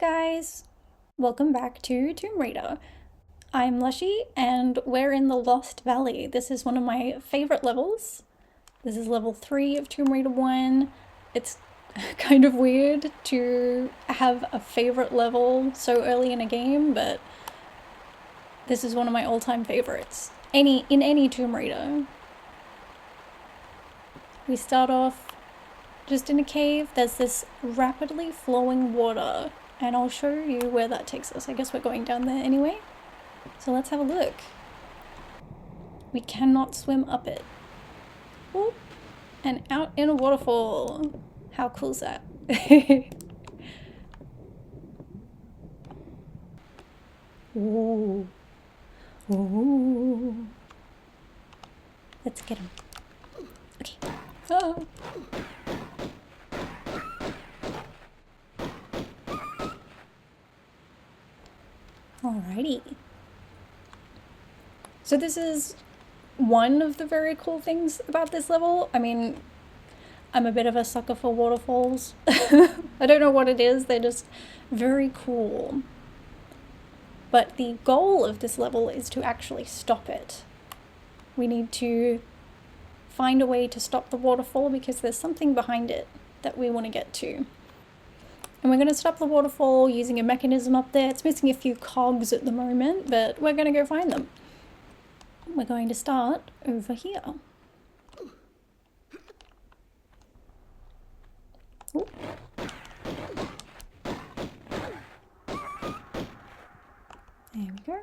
guys! Welcome back to Tomb Raider. I'm Lushie and we're in the Lost Valley. This is one of my favorite levels. This is level 3 of Tomb Raider 1. It's kind of weird to have a favorite level so early in a game, but this is one of my all-time favorites. In any Tomb Raider. We start off just in a cave. There's this rapidly flowing water, and I'll show you where that takes us. I guess we're going down there anyway. So let's have a look. We cannot swim up it. Oop. And out in a waterfall. How cool is that? Ooh. Ooh. Let's get him. Okay. Oh. Alrighty. So this is one of the very cool things about this level. I mean, I'm a bit of a sucker for waterfalls. I don't know what it is, they're just very cool. But the goal of this level is to actually stop it. We need to find a way to stop the waterfall because there's something behind it that we want to get to. And we're going to stop the waterfall using a mechanism up there. It's missing a few cogs at the moment, but we're going to go find them. We're going to start over here. Ooh. There we go.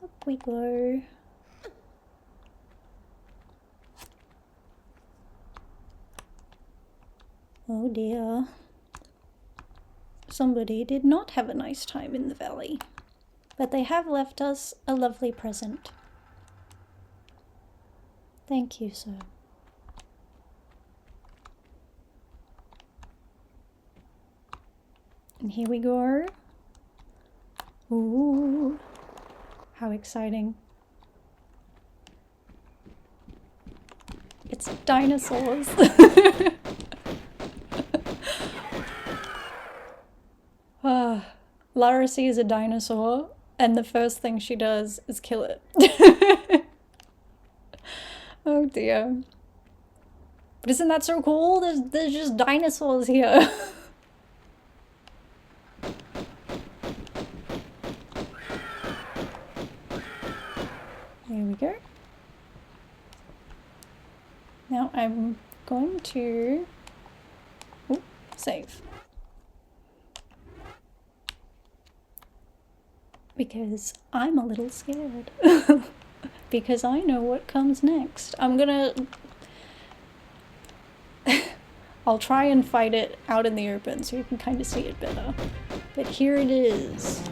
Up we go. Oh dear. Somebody did not have a nice time in the valley, but they have left us a lovely present. Thank you, sir. And here we go. Ooh. How exciting. It's dinosaurs. Lara sees a dinosaur and the first thing she does is kill it. Oh dear. But isn't that so cool? There's just dinosaurs here. Here we go. Now I'm going to save. Because I'm a little scared. Because I know what comes next. I'll try and fight it out in the open so you can kind of see it better. But here it is.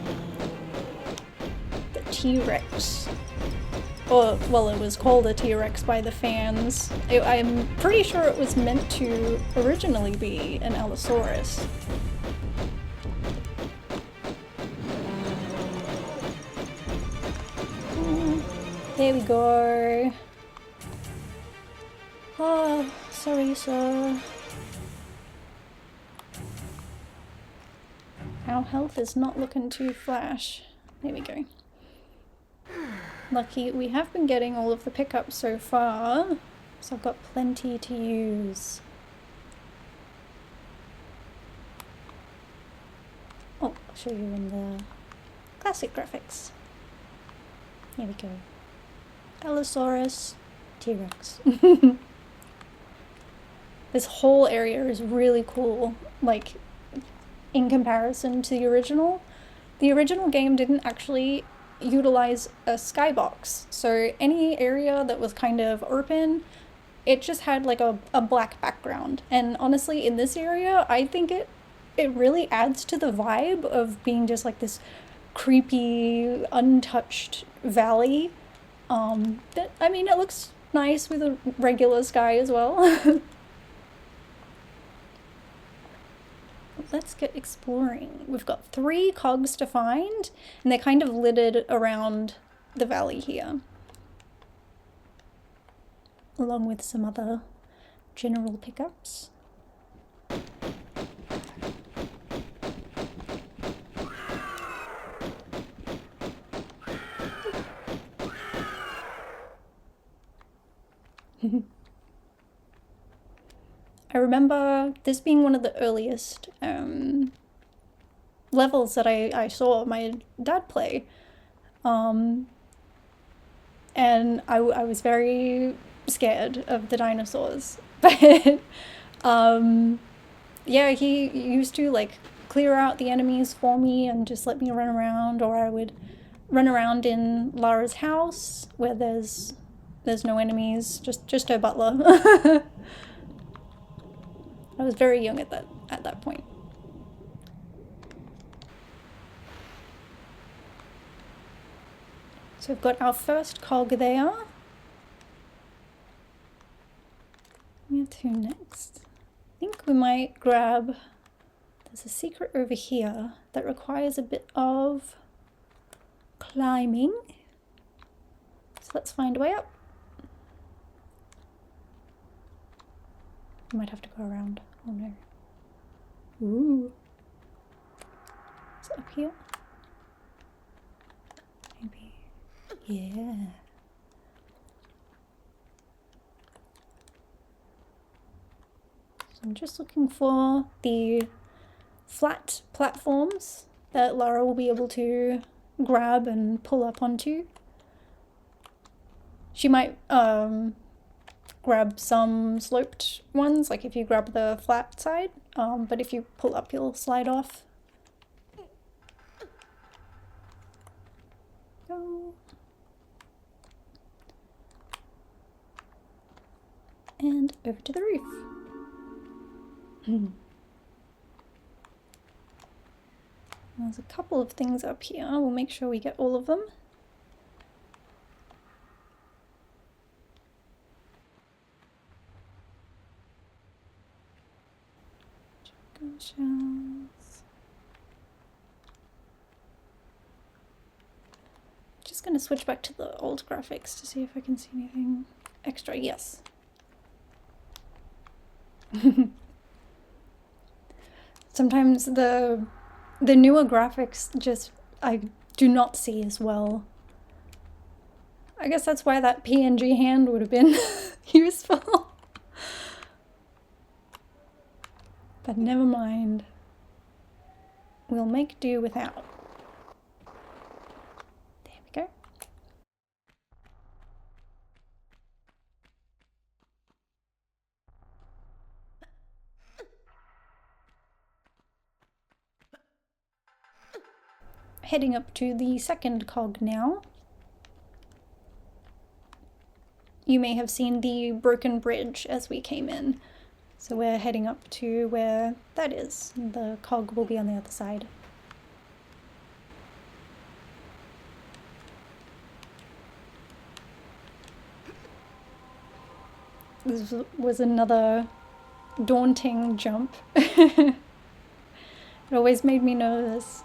The T-Rex. Or, well, it was called a T-Rex by the fans. I'm pretty sure it was meant to originally be an Allosaurus. There we go. Oh, sorry, sir. Our health is not looking too flash. There we go. Lucky we have been getting all of the pickups so far, so I've got plenty to use. Oh, I'll show you in the classic graphics. Here we go. Allosaurus, T-Rex. This whole area is really cool, like, in comparison to the original. The original game didn't actually utilize a skybox, so any area that was kind of open, it just had like a black background. And honestly, in this area, I think it really adds to the vibe of being just like this creepy, untouched valley. But, I mean, it looks nice with a regular sky as well. let's get exploring. We've got 3 cogs to find, and they're kind of littered around the valley here, along with some other general pickups. I remember this being one of the earliest levels that I saw my dad play. And I was very scared of the dinosaurs. But yeah, he used to like clear out the enemies for me and just let me run around, or I would run around in Lara's house where there's no enemies, just her butler. I was very young at that point. So we've got our first cog there. Where to next? I think we might grab, there's a secret over here that requires a bit of climbing. So let's find a way up. I might have to go around. Oh no. Ooh. Is it up here? Maybe. Yeah. So I'm just looking for the flat platforms that Lara will be able to grab and pull up onto. She might grab some sloped ones, like if you grab the flat side, but if you pull up you'll slide off. Go. And over to the roof. There's a couple of things up here. We'll make sure we get all of them. Shells. Just gonna switch back to the old graphics to see if I can see anything extra. Yes. Sometimes the newer graphics just I do not see as well. I guess that's why that PNG hand would have been useful. But never mind. We'll make do without. There we go. Heading up to the second cog now. You may have seen the broken bridge as we came in. So we're heading up to where that is. The cog will be on the other side. This was another daunting jump. It always made me nervous.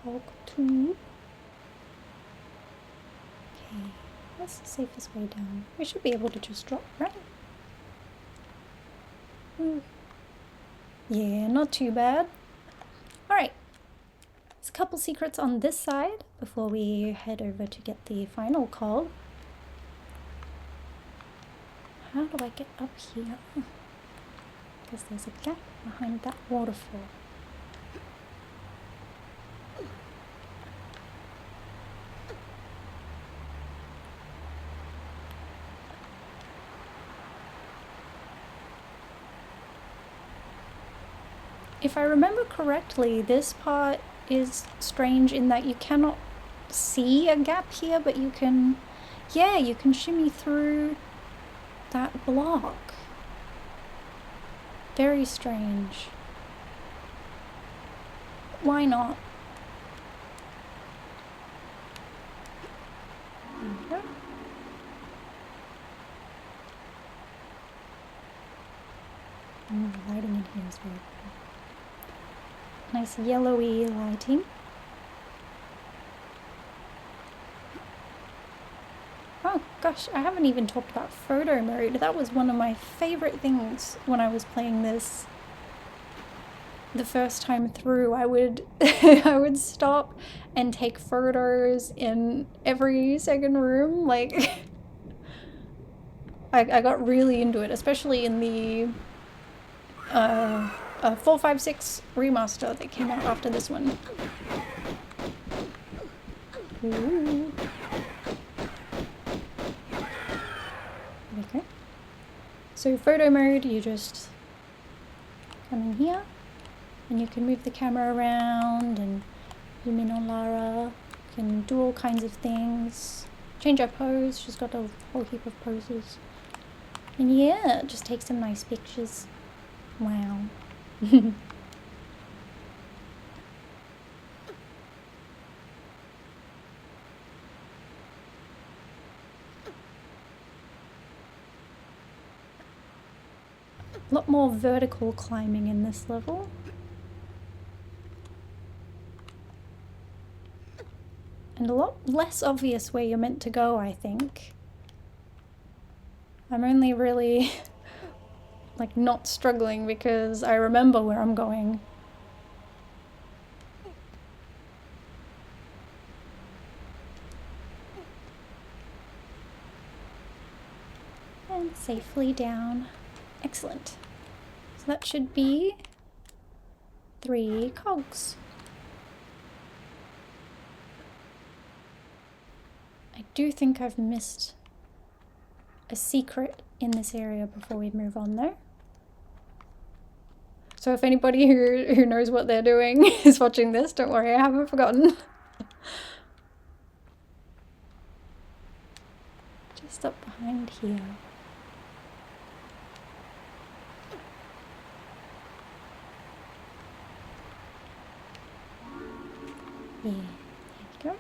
Cog 2. Okay, what's the safest way down? We should be able to just drop, right? Yeah, not too bad. Alright, there's a couple secrets on this side before we head over to get the final cog. How do I get up here? Because there's a gap behind that waterfall. If I remember correctly, this part is strange in that you cannot see a gap here, but you can, yeah, you can shimmy through that block. Very strange. Why not? There we go. Oh, the lighting in here is very pretty. Nice yellowy lighting. Oh gosh, I haven't even talked about photo mode. That was one of my favorite things when I was playing this. The first time through, I would I would stop and take photos in every second room. Like I got really into it, especially in the 456 remaster that came out after this one. Ooh. Okay. So photo mode, you just come in here and you can move the camera around and zoom in on Lara. You can do all kinds of things. Change her pose, she's got a whole heap of poses. And yeah, just take some nice pictures. Wow. A lot more vertical climbing in this level. And a lot less obvious where you're meant to go, I think. I'm only really like not struggling because I remember where I'm going. And safely down. Excellent. So that should be 3 cogs. I do think I've missed a secret in this area before we move on though. So if anybody who knows what they're doing is watching this, don't worry, I haven't forgotten. Just up behind here. Yeah, there you go.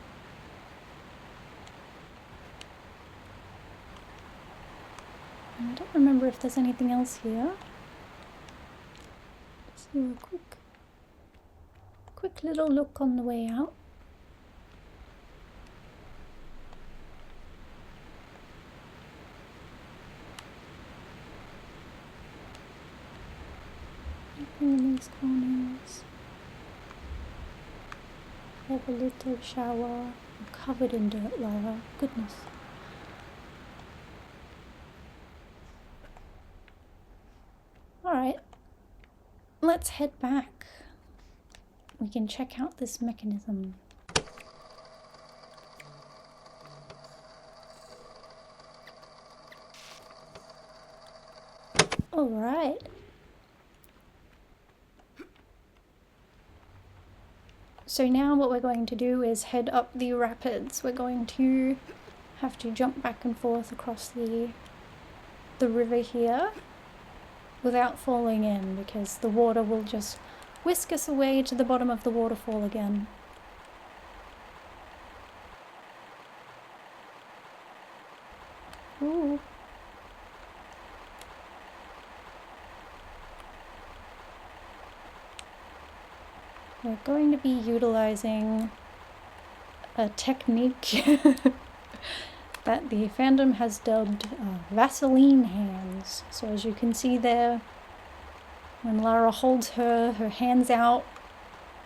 I don't remember if there's anything else here. Let's do a quick little look on the way out. Anything in these corners? Have a little shower. I'm covered in dirt, Lara. Goodness. Alright. Let's head back. We can check out this mechanism. Alright. So now what we're going to do is head up the rapids. We're going to have to jump back and forth across the river here without falling in, because the water will just whisk us away to the bottom of the waterfall again. Ooh. We're going to be utilizing a technique that the fandom has dubbed Vaseline hands. So as you can see there, when Lara holds her hands out,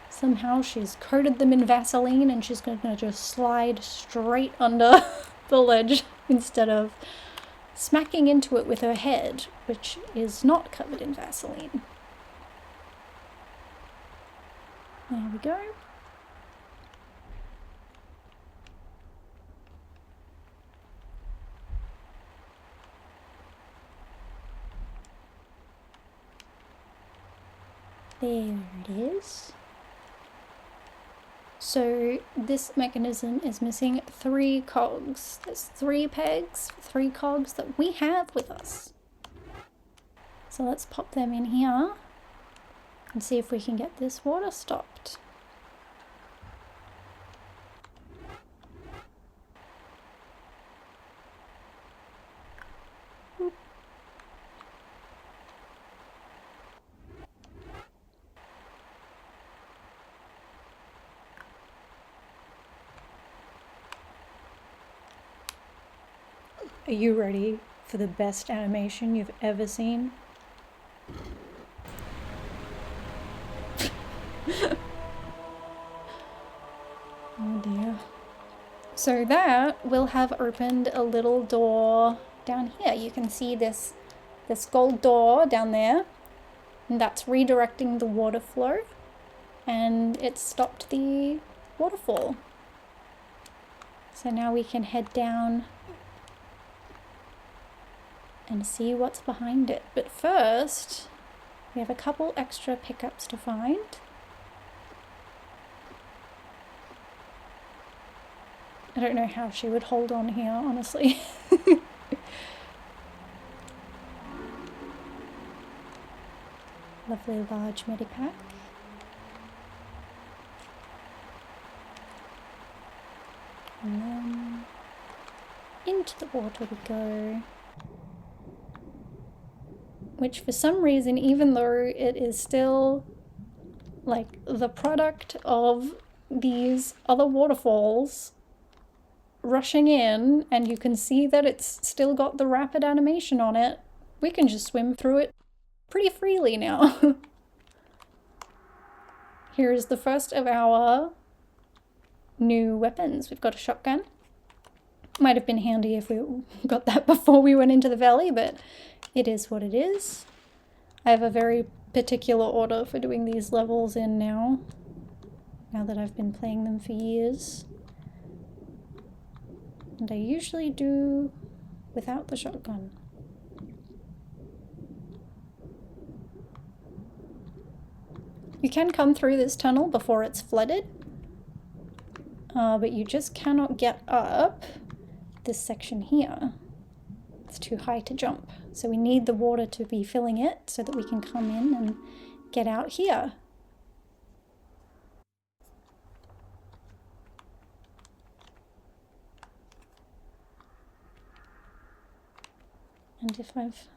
somehow she's coated them in Vaseline and she's going to just slide straight under the ledge instead of smacking into it with her head, which is not covered in Vaseline. There we go. There it is. So this mechanism is missing 3 cogs. There's 3 pegs, 3 cogs that we have with us. So let's pop them in here and see if we can get this water stopped. Are you ready for the best animation you've ever seen? Oh dear. So that will have opened a little door down here. You can see this gold door down there, and that's redirecting the water flow, and it stopped the waterfall. So now we can head down and see what's behind it. But first, we have a couple extra pickups to find. I don't know how she would hold on here, honestly. Lovely large medipack. And then into the water we go. Which for some reason, even though it is still like the product of these other waterfalls rushing in, and you can see that it's still got the rapid animation on it, we can just swim through it pretty freely now. Here's the first of our new weapons. We've got a shotgun. Might have been handy if we got that before we went into the valley, but it is what it is. I have a very particular order for doing these levels in now that I've been playing them for years. And I usually do without the shotgun. You can come through this tunnel before it's flooded, but you just cannot get up this section here. It's too high to jump. So we need the water to be filling it so that we can come in and get out here. And if I've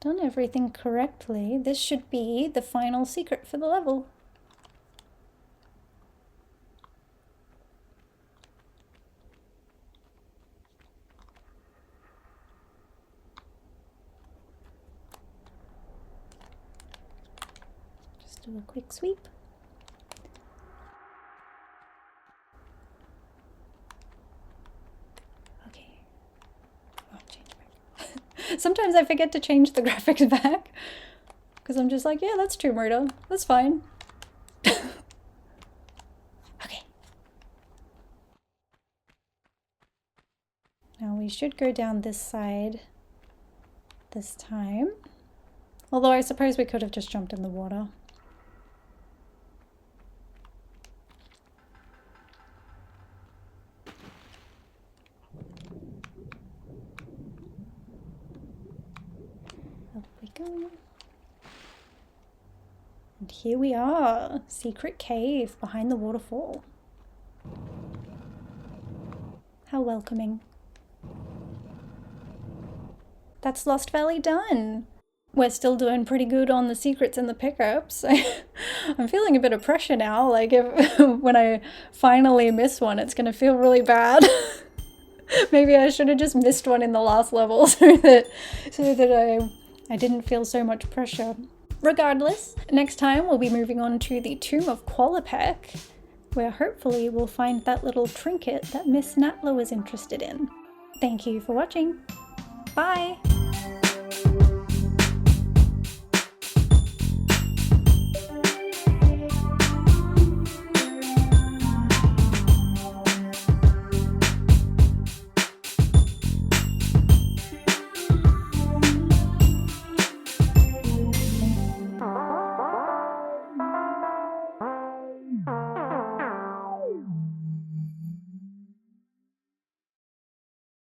done everything correctly, this should be the final secret for the level. Just do a quick sweep. Sometimes I forget to change the graphics back because I'm just like, yeah, that's Tomb Raider. That's fine. Okay. Now we should go down this side this time. Although I suppose we could have just jumped in the water. And here we are, secret cave behind the waterfall. How welcoming. That's Lost Valley done. We're still doing pretty good on the secrets and the pickups. I'm feeling a bit of pressure now, like if when I finally miss one, it's gonna feel really bad. Maybe I should have just missed one in the last level so that I didn't feel so much pressure. Regardless, next time we'll be moving on to the Tomb of Qualopec, where hopefully we'll find that little trinket that Miss Natla was interested in. Thank you for watching. Bye!